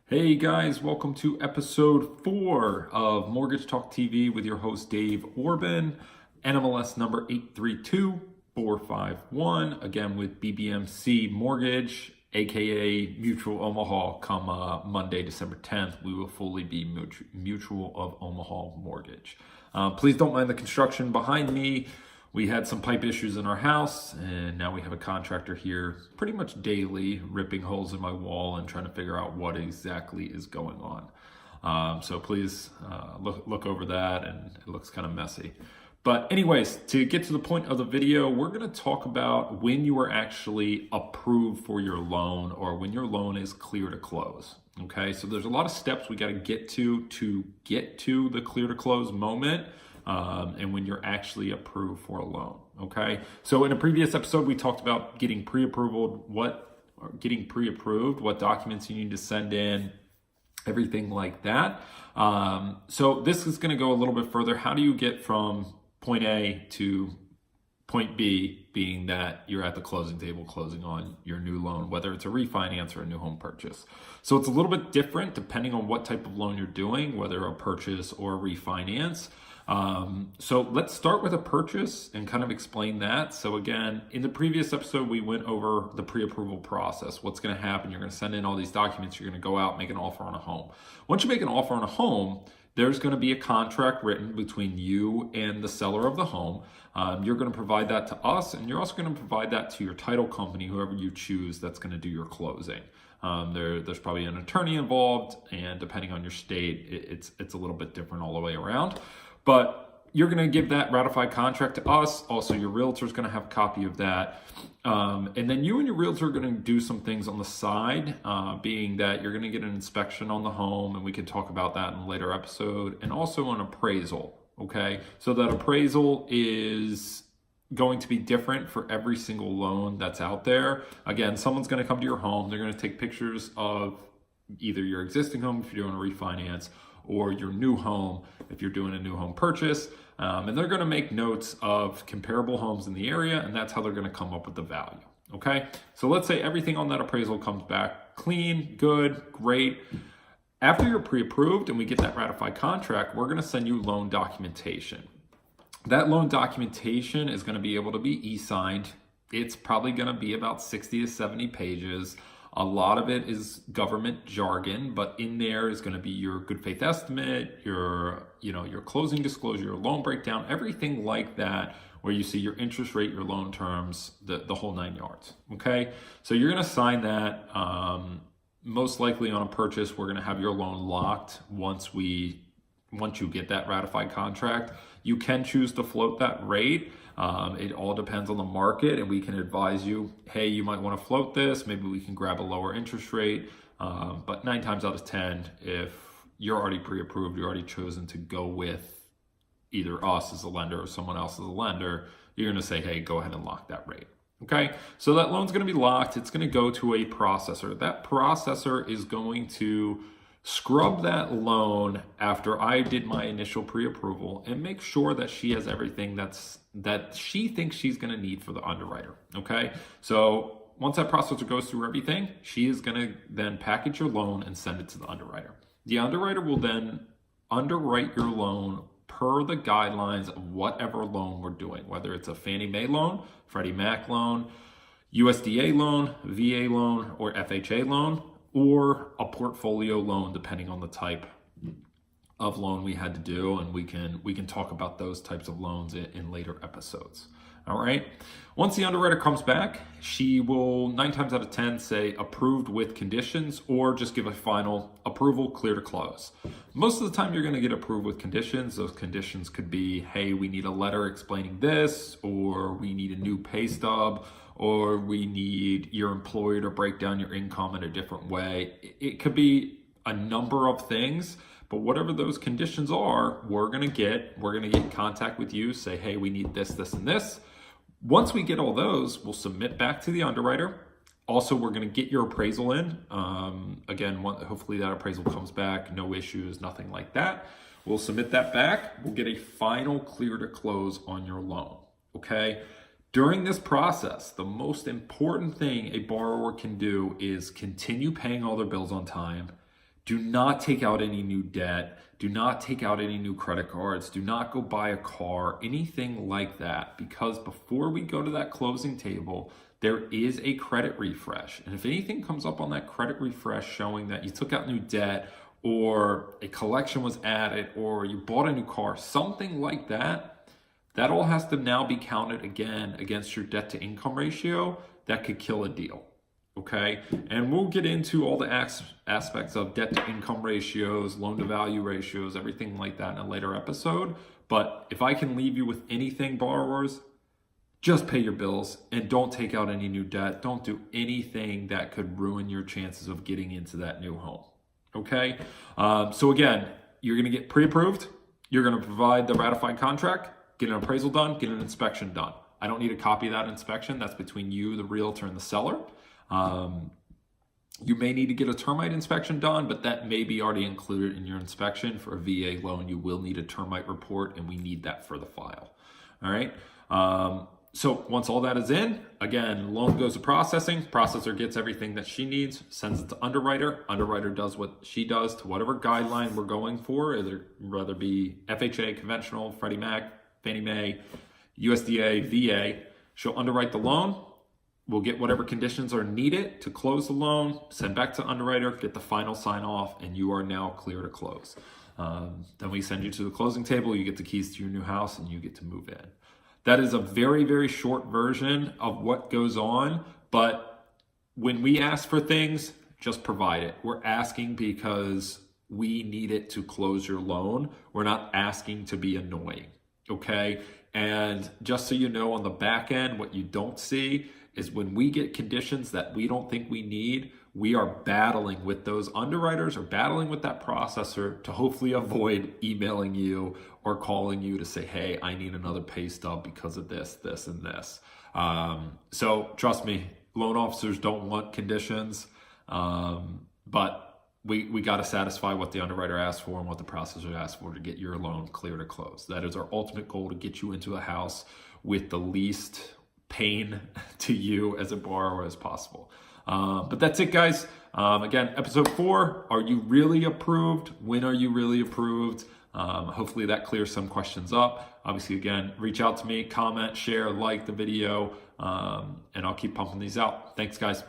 Hey guys, welcome to episode 4 of Mortgage Talk TV with your host Dave Orban, NMLS number 832451, again with BBMC Mortgage, aka Mutual Omaha. Come Monday, December 10th, we will fully be Mutual of Omaha Mortgage. Please don't mind the construction behind me. We had some pipe issues in our house, and now we have a contractor here pretty much daily ripping holes in my wall and trying to figure out what exactly is going on. So please look over that, and it looks kind of messy. But anyways, to get to the point of the video, we're going to talk about when you are actually approved for your loan or when your loan is clear to close. Okay, so there's a lot of steps we got to get to get to the clear to close moment. And when you're actually approved for a loan. Okay. So in a previous episode, we talked about getting pre-approved, what documents you need to send in, everything like that. So this is going to go a little bit further. How do you get from point A to point B, being that you're at the closing table closing on your new loan, whether it's a refinance or a new home purchase? So it's a little bit different depending on what type of loan you're doing, whether a purchase or a refinance. So let's start with a purchase and kind of explain that. So again, in the previous episode, we went over the pre-approval process. What's going to happen? You're going to send in all these documents. You're going to go out, make an offer on a home. Once you make an offer on a home, there's going to be a contract written between you and the seller of the home. You're going to provide that to us, and you're also going to provide that to your title company, whoever you choose that's going to do your closing. There's probably an attorney involved, and depending on your state, it's a little bit different all the way around. But you're going to give that ratified contract to us. Also, your realtor is going to have a copy of that. And then you and your realtor are going to do some things on the side, being that you're going to get an inspection on the home, and we can talk about that in a later episode, and also an appraisal. Okay, so that appraisal is going to be different for every single loan that's out there. Again, someone's going to come to your home. They're going to take pictures of either your existing home if you're doing a refinance, or your new home if you're doing a new home purchase. And they're going to make notes of comparable homes in the area, and that's how they're going to come up with the value. Okay, so let's say everything on that appraisal comes back clean, good, great. After you're pre-approved and we get that ratified contract, we're going to send you loan documentation. That loan documentation is going to be able to be e-signed. It's probably going to be about 60 to 70 pages. A lot of it is government jargon, but in there is going to be your good faith estimate, your closing disclosure, your loan breakdown, everything like that, where you see your interest rate, your loan terms, the whole 9 yards. Okay, so you're going to sign that. Most likely on a purchase, we're going to have your loan locked once you get that ratified contract. You can choose to float that rate. It all depends on the market, and we can advise you, hey, you might want to float this. Maybe we can grab a lower interest rate. But 9 times out of 10, if you're already pre-approved, you're already chosen to go with either us as a lender or someone else as a lender, you're going to say, hey, go ahead and lock that rate. Okay, so that loan's going to be locked. It's going to go to a processor. That processor is going to scrub that loan after I did my initial pre-approval and make sure that she has everything that she thinks she's going to need for the underwriter. Okay, so once that processor goes through everything, she is going to then package your loan and send it to the underwriter. The underwriter will then underwrite your loan per the guidelines of whatever loan we're doing, whether it's a Fannie Mae loan, Freddie Mac loan, USDA loan, VA loan, or FHA loan, or a portfolio loan, depending on the type of loan we had to do. And we can talk about those types of loans in later episodes. All right. Once the underwriter comes back, she will 9 times out of 10 say approved with conditions, or just give a final approval, clear to close. Most of the time you're going to get approved with conditions. Those conditions could be, hey, we need a letter explaining this, or we need a new pay stub, or we need your employer to break down your income in a different way. It could be a number of things, but whatever those conditions are, we're going to get in contact with you, say, hey, we need this, this, and this. Once we get all those, we'll submit back to the underwriter. Also, we're going to get your appraisal in. Again, hopefully that appraisal comes back, no issues, nothing like that. We'll submit that back. We'll get a final clear to close on your loan. Okay. During this process, the most important thing a borrower can do is continue paying all their bills on time, do not take out any new debt. Do not take out any new credit cards. Do not go buy a car, anything like that, because before we go to that closing table, there is a credit refresh. And if anything comes up on that credit refresh showing that you took out new debt or a collection was added or you bought a new car, something like that, that all has to now be counted again against your debt to income ratio. That could kill a deal. Okay, and we'll get into all the aspects of debt to income ratios, loan to value ratios, everything like that in a later episode. But if I can leave you with anything, borrowers, just pay your bills and don't take out any new debt. Don't do anything that could ruin your chances of getting into that new home. Okay, so again, you're going to get pre-approved. You're going to provide the ratified contract, get an appraisal done, get an inspection done. I don't need a copy of that inspection. That's between you, the realtor, and the seller. You may need to get a termite inspection done, but that may be already included in your inspection. For a VA loan, you will need a termite report, and we need that for the file. All right. So once all that is in, again, loan goes to processing. Processor gets everything that she needs, sends it to underwriter. Underwriter does what she does to whatever guideline we're going for, whether it be FHA, conventional, Freddie Mac, Fannie Mae, USDA, VA. She'll underwrite the loan. We'll get whatever conditions are needed to close the loan, send back to underwriter, get the final sign off, and you are now clear to close. Then we send you to the closing table, you get the keys to your new house, and you get to move in. That is a very, very short version of what goes on, but when we ask for things, just provide it. We're asking because we need it to close your loan. We're not asking to be annoying, okay? And just so you know, on the back end, what you don't see is when we get conditions that we don't think we need, we are battling with those underwriters or battling with that processor to hopefully avoid emailing you or calling you to say, hey, I need another pay stub because of this, this, and this. So trust me, loan officers don't want conditions, but we got to satisfy what the underwriter asks for and what the processor asks for to get your loan clear to close. That is our ultimate goal, to get you into a house with the least pain to you as a borrower as possible. But that's it, guys. Again, episode 4, are you really approved? When are you really approved? Hopefully that clears some questions up. Obviously, again, reach out to me, comment, share, like the video, and I'll keep pumping these out. Thanks, guys.